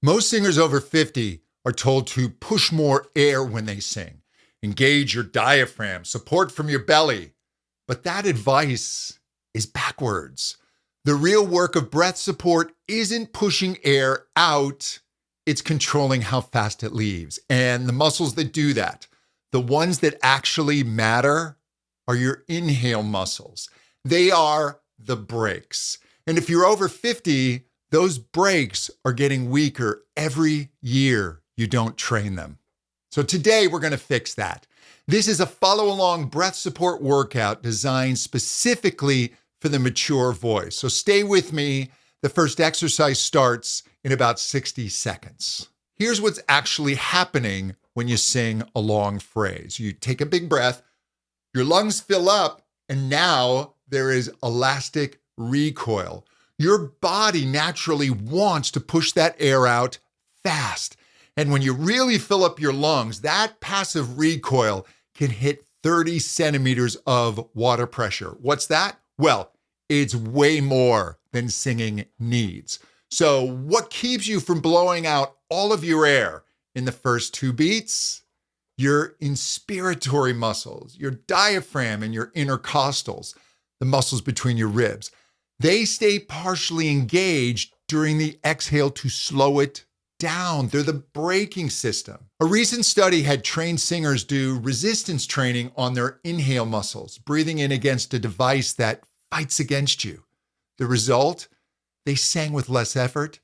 Most singers over 50 are told to push more air when they sing, engage your diaphragm, support from your belly. But that advice is backwards. The real work of breath support isn't pushing air out, it's controlling how fast it leaves. And the muscles that do that, the ones that actually matter, are your inhale muscles. They are the brakes. And if you're over 50, those brakes are getting weaker every year you don't train them. So today we're going to fix that. This is a follow-along breath support workout designed specifically for the mature voice. So stay with me. The first exercise starts in about 60 seconds. Here's what's actually happening when you sing a long phrase. You take a big breath, your lungs fill up, and now there is elastic recoil. Your body naturally wants to push that air out fast. And when you really fill up your lungs, that passive recoil can hit 30 centimeters of water pressure. What's that? Well, it's way more than singing needs. So what keeps you from blowing out all of your air in the first two beats? Your inspiratory muscles, your diaphragm and your intercostals, the muscles between your ribs. They stay partially engaged during the exhale to slow it down. They're the braking system. A recent study had trained singers do resistance training on their inhale muscles, breathing in against a device that fights against you. The result? They sang with less effort,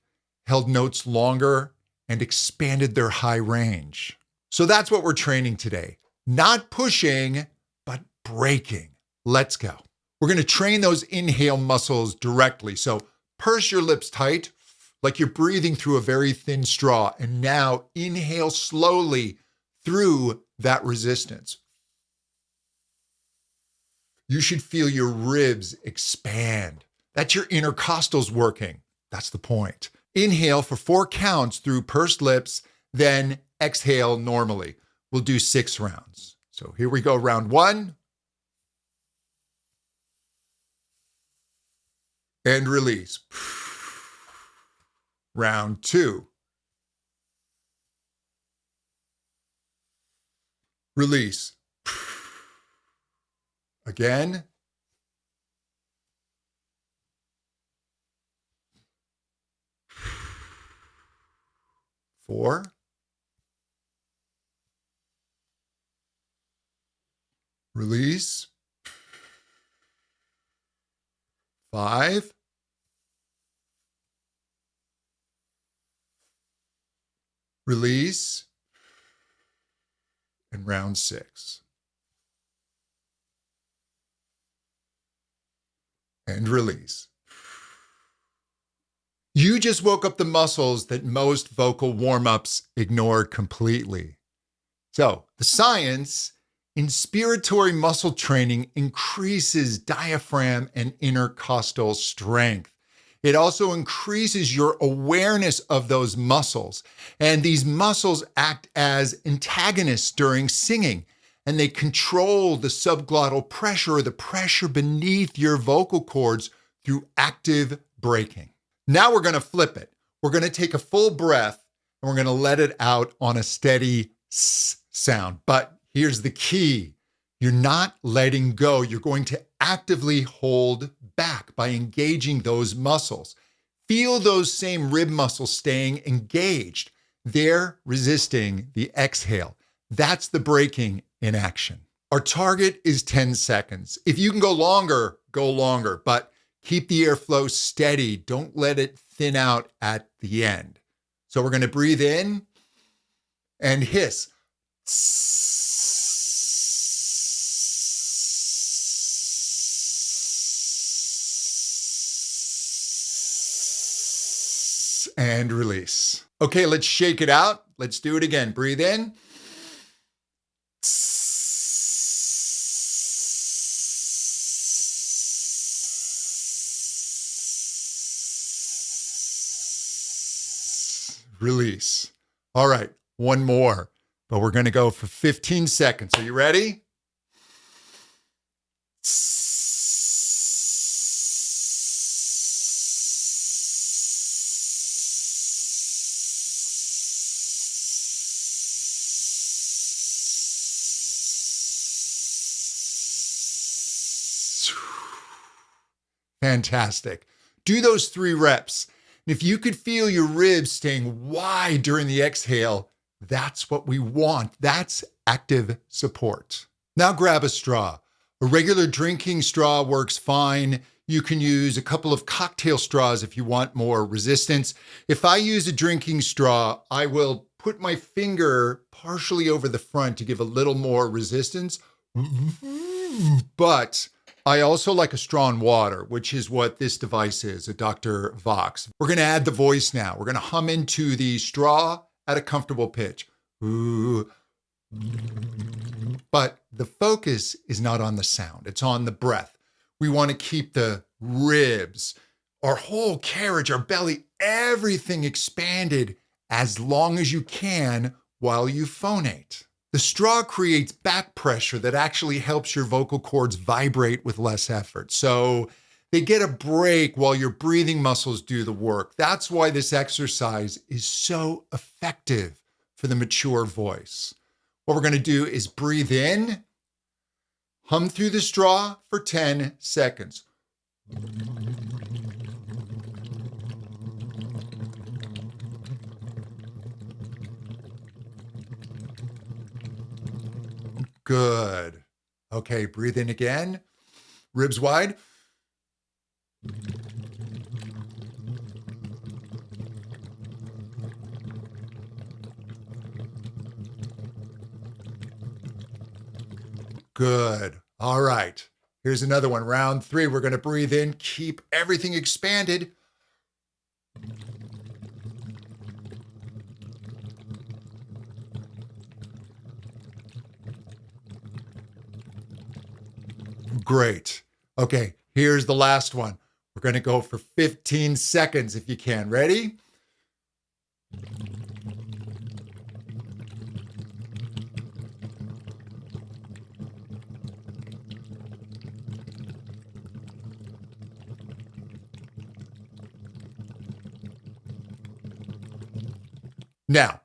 held notes longer, and expanded their high range. So that's what we're training today. Not pushing, but braking. Let's go. We're going to train those inhale muscles directly. So purse your lips tight, like you're breathing through a very thin straw. And now inhale slowly through that resistance. You should feel your ribs expand. That's your intercostals working. That's the point. Inhale for 4 counts through pursed lips, then exhale normally. We'll do 6 rounds. So here we go, round 1. And release. Round 2. Release. Again. Four. Release. 5. Release. And round 6. And release. You just woke up the muscles that most vocal warm-ups ignore completely. So the science, inspiratory muscle training increases diaphragm and intercostal strength. It also increases your awareness of those muscles. And these muscles act as antagonists during singing, and they control the subglottal pressure or the pressure beneath your vocal cords through active braking. Now we're going to flip it. We're going to take a full breath and we're going to let it out on a steady S sound. But here's the key. You're not letting go. You're going to actively hold back by engaging those muscles. Feel those same rib muscles staying engaged. They're resisting the exhale. That's the braking in action. Our target is 10 seconds. If you can go longer, but keep the airflow steady. Don't let it thin out at the end. So we're going to breathe in and hiss. And release. Okay, let's shake it out. Let's do it again. Breathe in. Release. All right, one more, but we're going to go for 15 seconds. Are you ready? Fantastic. Do those 3 reps. And if you could feel your ribs staying wide during the exhale, that's what we want. That's active support. Now grab a straw. A regular drinking straw works fine. You can use a couple of cocktail straws if you want more resistance. If I use a drinking straw, I will put my finger partially over the front to give a little more resistance. But I also like a straw in water, which is what this device is, a Dr. Vox. We're going to add the voice now. We're going to hum into the straw at a comfortable pitch. But the focus is not on the sound. It's on the breath. We want to keep the ribs, our whole carriage, our belly, everything expanded as long as you can while you phonate. The straw creates back pressure that actually helps your vocal cords vibrate with less effort. So they get a break while your breathing muscles do the work. That's why this exercise is so effective for the mature voice. What we're going to do is breathe in, hum through the straw for 10 seconds. Good. Okay, breathe in again. Ribs wide. Good. All right. Here's another one. Round 3. We're going to breathe in. Keep everything expanded. Great. Okay, here's the last one. We're going to go for 15 seconds if you can. Ready? Now,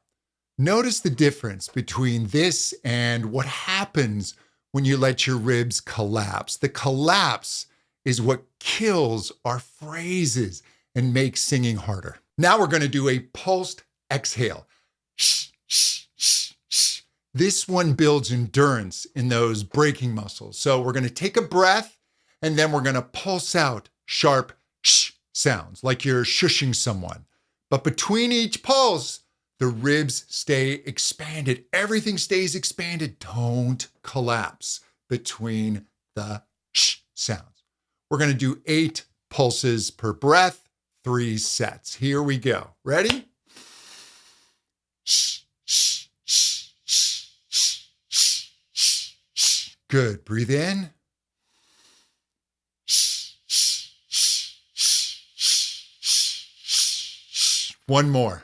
notice the difference between this and what happens when you let your ribs collapse. The collapse is what kills our phrases and makes singing harder. Now we're going to do a pulsed exhale. Shh, shh, shh, shh. This one builds endurance in those braking muscles. So we're going to take a breath and then we're going to pulse out sharp shh sounds like you're shushing someone. But between each pulse, the ribs stay expanded. Everything stays expanded. Don't collapse between the sh sounds. We're going to do 8 pulses per breath, 3 sets. Here we go. Ready? Shh, shh, shh, shh, shh, shh, shh, shh. Good. Breathe in. Shh, shh, shh, shh, shh, shh, shh. One more.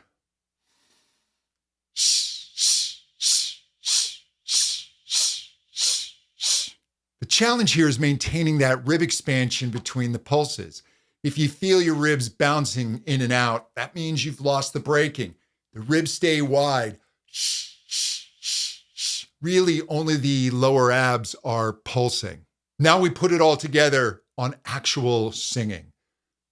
The challenge here is maintaining that rib expansion between the pulses. If you feel your ribs bouncing in and out, that means you've lost the braking. The ribs stay wide. Really, only the lower abs are pulsing. Now we put it all together on actual singing.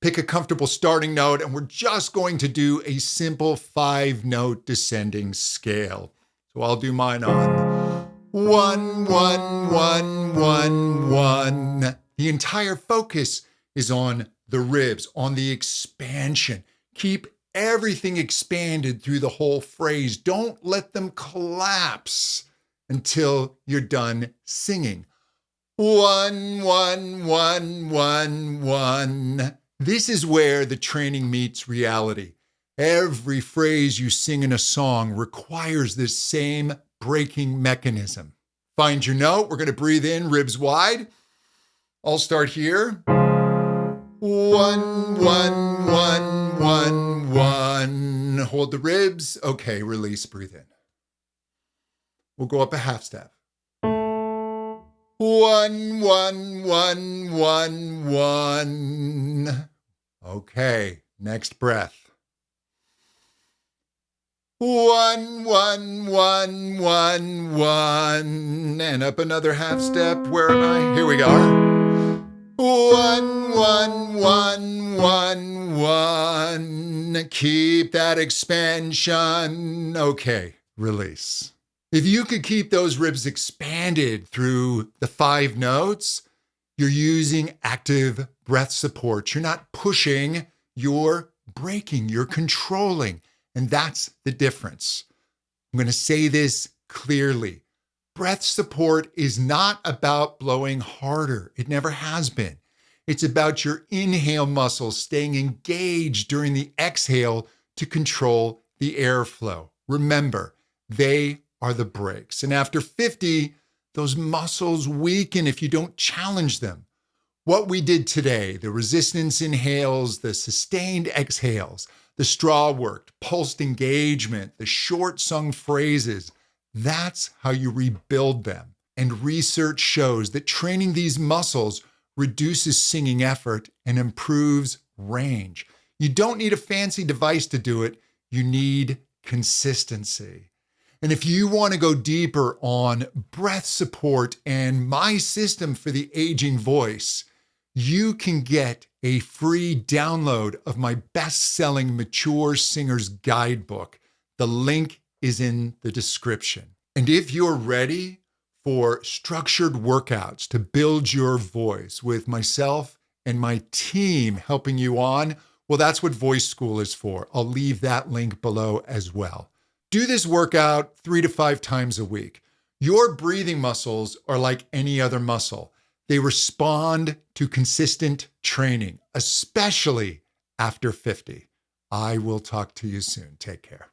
Pick a comfortable starting note, and we're just going to do a simple 5-note descending scale. So I'll do mine on 1, 1, 1, 1, 1. The entire focus is on the ribs, on the expansion. Keep everything expanded through the whole phrase. Don't let them collapse until you're done singing. 1, 1, 1, 1, 1. This is where the training meets reality. Every phrase you sing in a song requires this same braking mechanism. Find your note. We're going to breathe in, ribs wide. I'll start here. 1, 1, 1, 1, 1. Hold the ribs. Okay, release, breathe in. We'll go up a half step. 1, 1, 1, 1, 1. Okay, next breath. 1, 1, 1, 1, 1. And up another half step. Where am I? Here we go. 1, 1, 1, 1, 1. Keep that expansion. Okay, release. If you could keep those ribs expanded through the 5 notes, you're using active breath support. You're not pushing, you're breaking, you're controlling. And that's the difference. I'm going to say this clearly. Breath support is not about blowing harder. It never has been. It's about your inhale muscles staying engaged during the exhale to control the airflow. Remember, they are the brakes. And after 50, those muscles weaken if you don't challenge them. What we did today, the resistance inhales, the sustained exhales, the straw work, pulsed engagement, the short sung phrases, that's how you rebuild them. And research shows that training these muscles reduces singing effort and improves range. You don't need a fancy device to do it. You need consistency. And if you want to go deeper on breath support and my system for the aging voice, you can get a free download of my best-selling Mature Singer's Guidebook. The link is in the description. And if you're ready for structured workouts to build your voice with myself and my team helping you on, well, that's what Voice School is for. I'll leave that link below as well. Do this workout 3 to 5 times a week. Your breathing muscles are like any other muscle. They respond to consistent training, especially after 50. I will talk to you soon. Take care.